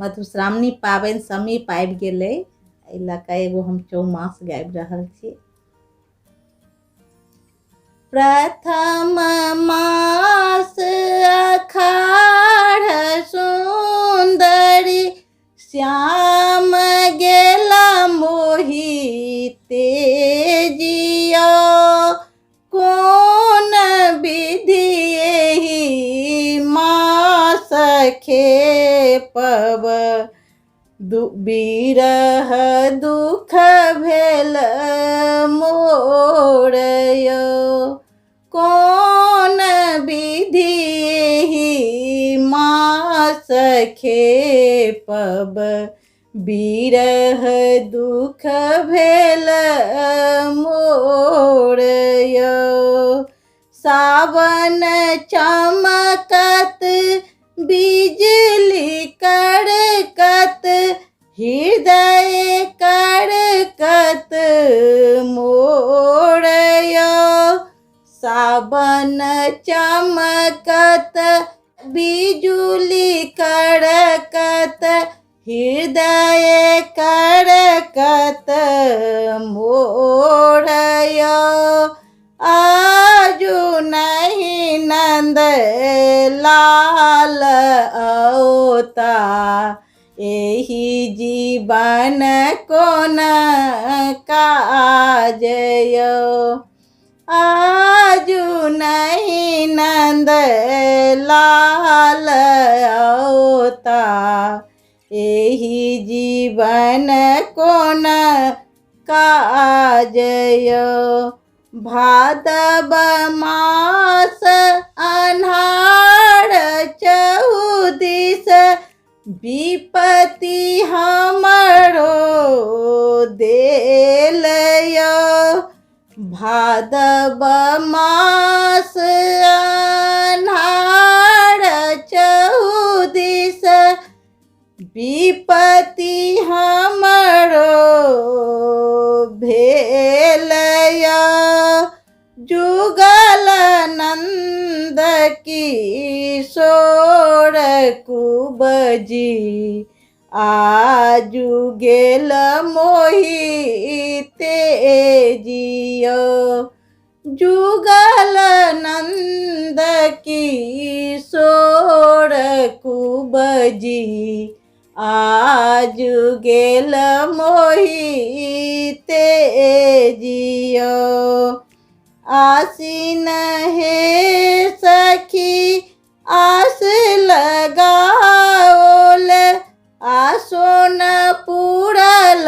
मधुश्रावणी पाबनि समीप आबि गेलै, एहि लऽ कऽ एगो हम चौमास गाबि रहल छी। प्रथम मास अखाढ़ सुन्दरी, श्याम गेला मोहि तेजिया। कोन विधि एहि मास खेपब, बिरह दुख भेल मोर यौ। कोन विधि एहि मास खेपब, बिरह दुख भेल मोर यौ। सावन चमकत बिजली कड़कत, हृदय कड़कत मोर यौ। सावन चमकत बिजुली कड़कत, हृदय कड़कत मोर यौ। आजु नहीं नंद लाल औता, एहि जीवन कोन काज यौ। आजु नहीं नंद लाल औता, एहि जीवन कोन काज यौ। भादव मास अन्हार चहुदिस, विपत्ति हमरो देल यौ। भादव मास अन्हार चहुदिस, विपत्ति हमरो भेल यौ। जुगल नंद किशोर कुबजी, आजु गेल मोहि तेजिया। जुगल नंद किशोर कुबजी, आजु गेल मोहि तेजिया। आसीन हे सखी आस लगाओल, आसो न पूरल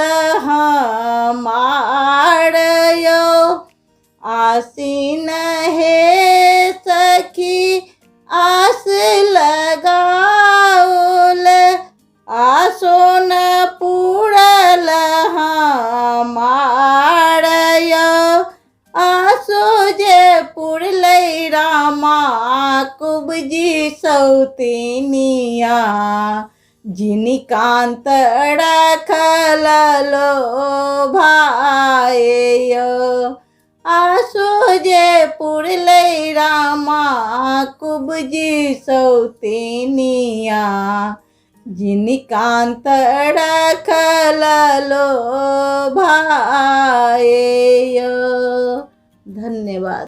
हमार यौ। आसीन हे सखी आस लगाओल, आसो न पूरल हमार यौ। आसो जे पुरलै रामा कुबजी सौतिनिया, जिनिकांत रखल लोभाए यौ। आसो जे पुरलै रामा कुबजी सौतिनिया, जिनिकांत रखल लोभाए यौ। धन्यवाद।